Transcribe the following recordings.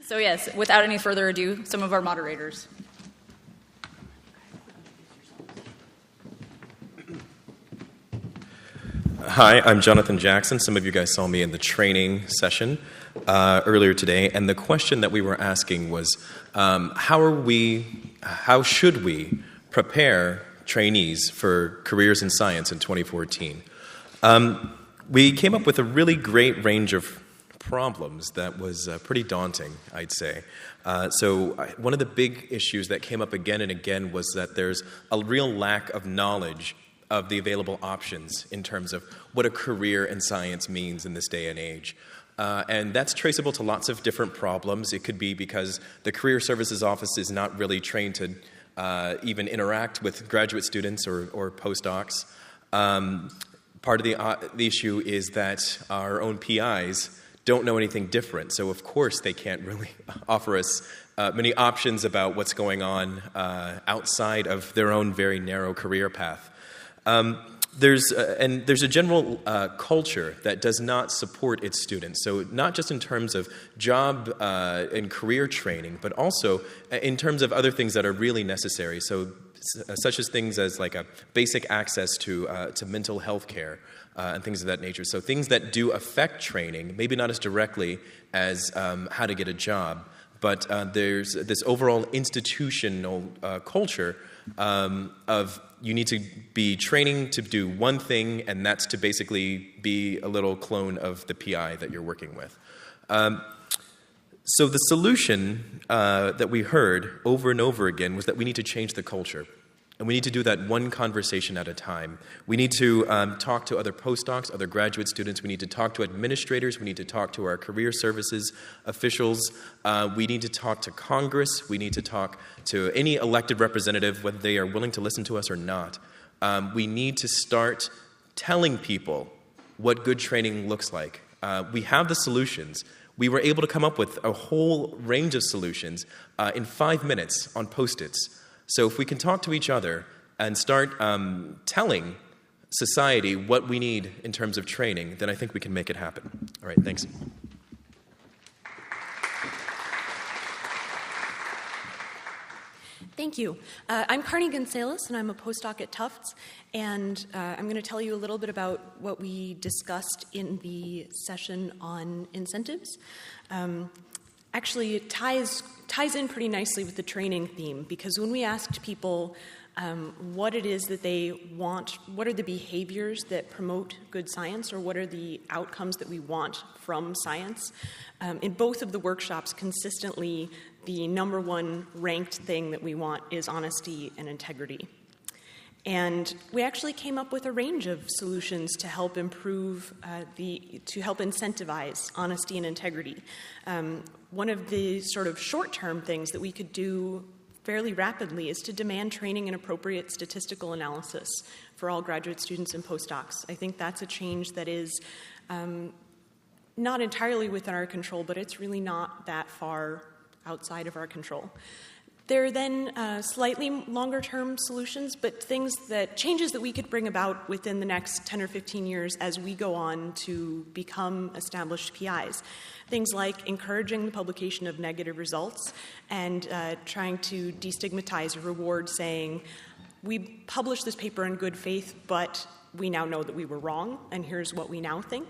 So yes, without any further ado, some of our moderators. Hi, I'm Jonathan Jackson. Some of you guys saw me in the training session earlier today, and the question that we were asking was, how should we prepare trainees for careers in science in 2014? We came up with a really great range of problems that was pretty daunting, I'd say. So one of the big issues that came up again and again was that there's a real lack of knowledge of the available options in terms of what a career in science means in this day and age. And that's traceable to lots of different problems. It could be because the Career Services Office is not really trained to even interact with graduate students or postdocs. Part of the issue is that our own PIs don't know anything different, so of course they can't really offer us many options about what's going on outside of their own very narrow career path. There's a general culture that does not support its students. So not just in terms of job and career training, but also in terms of other things that are really necessary. So such as things as like a basic access to mental health care and things of that nature. So things that do affect training, maybe not as directly as how to get a job, but there's this overall institutional culture of you need to be training to do one thing, and that's to basically be a little clone of the PI that you're working with. So the solution that we heard over and over again was that we need to change the culture. And we need to do that one conversation at a time. We need to talk to other postdocs, other graduate students. We need to talk to administrators. We need to talk to our career services officials. We need to talk to Congress. We need to talk to any elected representative, whether they are willing to listen to us or not. We need to start telling people what good training looks like. We have the solutions. We were able to come up with a whole range of solutions in 5 minutes on Post-its. So if we can talk to each other and start telling society what we need in terms of training, then I think we can make it happen. All right, thanks. Thank you. I'm Carney Gonzalez, and I'm a postdoc at Tufts, and I'm going to tell you a little bit about what we discussed in the session on incentives. Actually, it ties in pretty nicely with the training theme, because when we asked people what it is that they want, what are the behaviors that promote good science, or what are the outcomes that we want from science, in both of the workshops, consistently, the number one ranked thing that we want is honesty and integrity. And we actually came up with a range of solutions to help improve, to help incentivize honesty and integrity. One of the sort of short-term things that we could do fairly rapidly is to demand training in appropriate statistical analysis for all graduate students and postdocs. I think that's a change that is not entirely within our control, but it's really not that far outside of our control. There are then slightly longer-term solutions, but changes that we could bring about within the next 10 or 15 years as we go on to become established PIs. Things like encouraging the publication of negative results and trying to destigmatize or reward, saying, we published this paper in good faith, but we now know that we were wrong, and here's what we now think.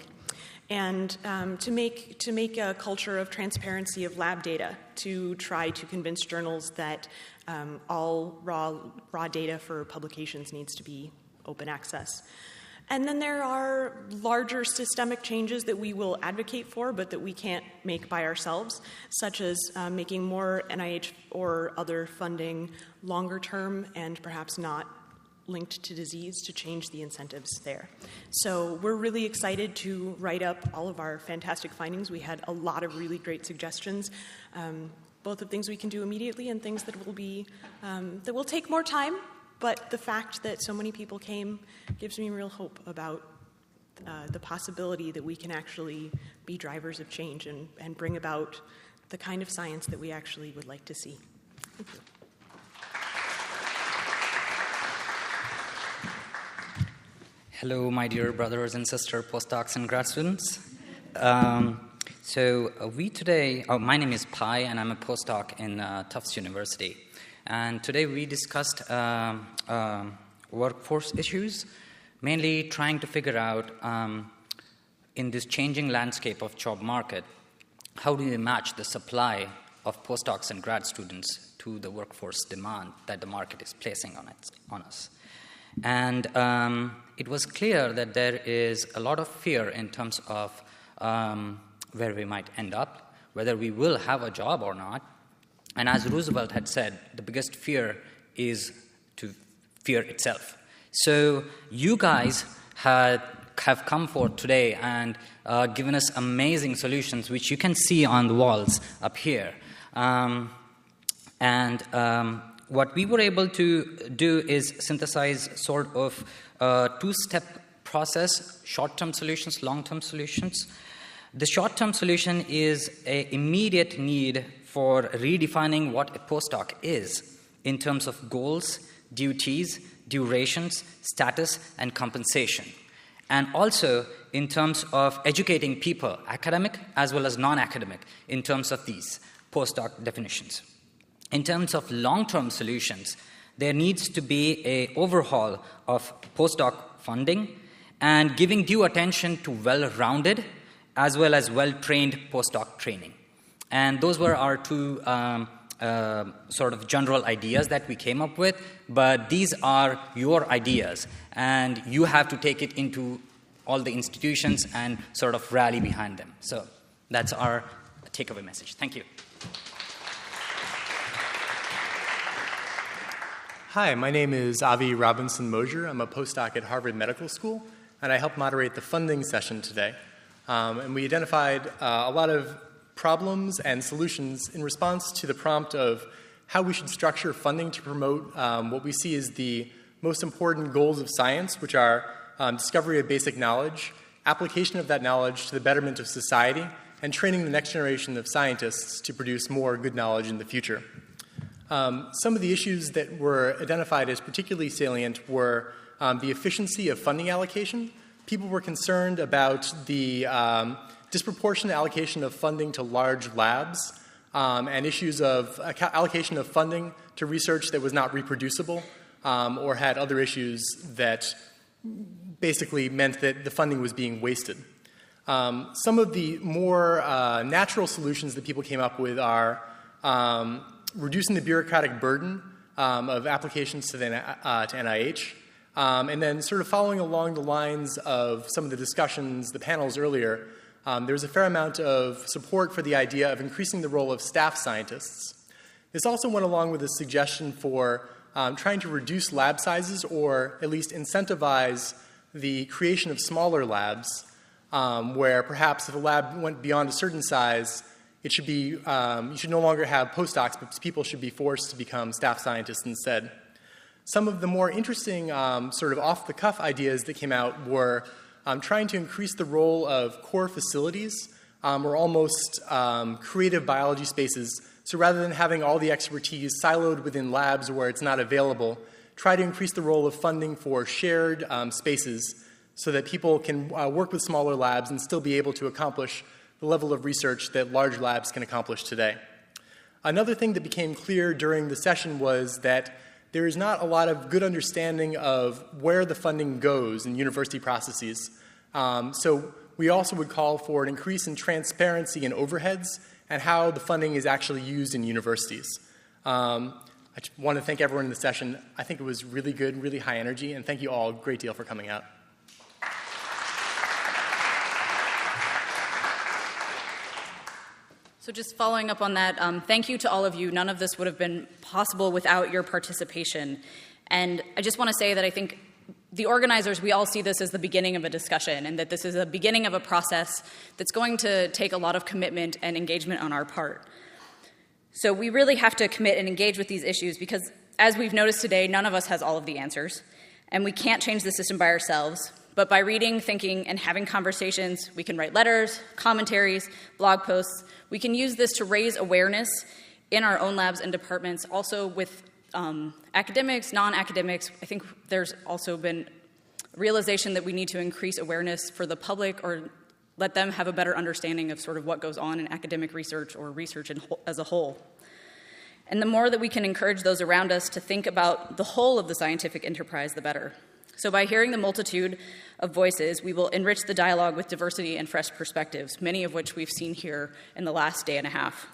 And to make a culture of transparency of lab data, to try to convince journals that all raw data for publications needs to be open access. And then there are larger systemic changes that we will advocate for, but that we can't make by ourselves, such as making more NIH or other funding longer term and perhaps not linked to disease, to change the incentives there. So we're really excited to write up all of our fantastic findings. We had a lot of really great suggestions, both of things we can do immediately and things that will take more time. But the fact that so many people came gives me real hope about the possibility that we can actually be drivers of change and bring about the kind of science that we actually would like to see. Thank you. Hello, my dear brothers and sisters, postdocs and grad students. So my name is Pai, and I'm a postdoc in Tufts University. And today we discussed workforce issues, mainly trying to figure out, in this changing landscape of job market, how do we match the supply of postdocs and grad students to the workforce demand that the market is placing on us. And it was clear that there is a lot of fear in terms of where we might end up, whether we will have a job or not. And as Roosevelt had said, the biggest fear is to fear itself. So you guys have come forth today and given us amazing solutions, which you can see on the walls up here. What we were able to do is synthesize sort of a two-step process, short-term solutions, long-term solutions. The short-term solution is an immediate need for redefining what a postdoc is in terms of goals, duties, durations, status, and compensation. And also in terms of educating people, academic as well as non-academic, in terms of these postdoc definitions. In terms of long-term solutions, there needs to be an overhaul of postdoc funding and giving due attention to well-rounded as well as well-trained postdoc training. And those were our two sort of general ideas that we came up with, but these are your ideas, and you have to take it into all the institutions and sort of rally behind them. So that's our takeaway message. Thank you. Hi, my name is Avi Robinson-Mosier. I'm a postdoc at Harvard Medical School, and I helped moderate the funding session today. And we identified a lot of problems and solutions in response to the prompt of how we should structure funding to promote what we see as the most important goals of science, which are discovery of basic knowledge, application of that knowledge to the betterment of society, and training the next generation of scientists to produce more good knowledge in the future. Some of the issues that were identified as particularly salient were the efficiency of funding allocation. People were concerned about the disproportionate allocation of funding to large labs and issues of allocation of funding to research that was not reproducible or had other issues that basically meant that the funding was being wasted. Some of the more natural solutions that people came up with are reducing the bureaucratic burden of applications to NIH, and then sort of following along the lines of some of the discussions, the panels earlier, there was a fair amount of support for the idea of increasing the role of staff scientists. This also went along with a suggestion for trying to reduce lab sizes or at least incentivize the creation of smaller labs where perhaps if a lab went beyond a certain size, it should be, you should no longer have postdocs, but people should be forced to become staff scientists instead. Some of the more interesting sort of off-the-cuff ideas that came out were trying to increase the role of core facilities or almost creative biology spaces. So rather than having all the expertise siloed within labs where it's not available, try to increase the role of funding for shared spaces so that people can work with smaller labs and still be able to accomplish the level of research that large labs can accomplish today. Another thing that became clear during the session was that there is not a lot of good understanding of where the funding goes in university processes. So we also would call for an increase in transparency in overheads and how the funding is actually used in universities. I just want to thank everyone in the session. I think it was really good, really high energy, and thank you all a great deal for coming out. So just following up on that, thank you to all of you. None of this would have been possible without your participation. And I just want to say that I think the organizers, we all see this as the beginning of a discussion and that this is a beginning of a process that's going to take a lot of commitment and engagement on our part. So we really have to commit and engage with these issues because, as we've noticed today, none of us has all of the answers. And we can't change the system by ourselves. But by reading, thinking, and having conversations, we can write letters, commentaries, blog posts. We can use this to raise awareness in our own labs and departments, also with academics, non-academics. I think there's also been realization that we need to increase awareness for the public or let them have a better understanding of sort of what goes on in academic research or research as a whole. And the more that we can encourage those around us to think about the whole of the scientific enterprise, the better. So by hearing the multitude of voices, we will enrich the dialogue with diversity and fresh perspectives, many of which we've seen here in the last day and a half.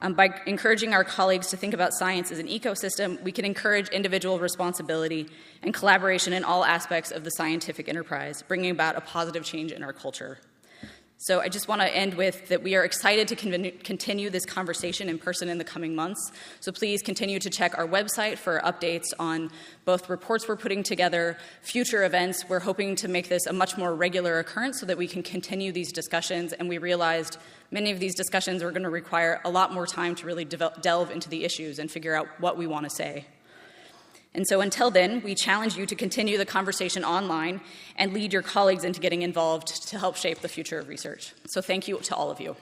By encouraging our colleagues to think about science as an ecosystem, we can encourage individual responsibility and collaboration in all aspects of the scientific enterprise, bringing about a positive change in our culture. So I just want to end with that we are excited to continue this conversation in person in the coming months. So please continue to check our website for updates on both reports we're putting together, future events. We're hoping to make this a much more regular occurrence so that we can continue these discussions. And we realized many of these discussions are going to require a lot more time to really delve into the issues and figure out what we want to say. And so until then, we challenge you to continue the conversation online and lead your colleagues into getting involved to help shape the future of research. So thank you to all of you.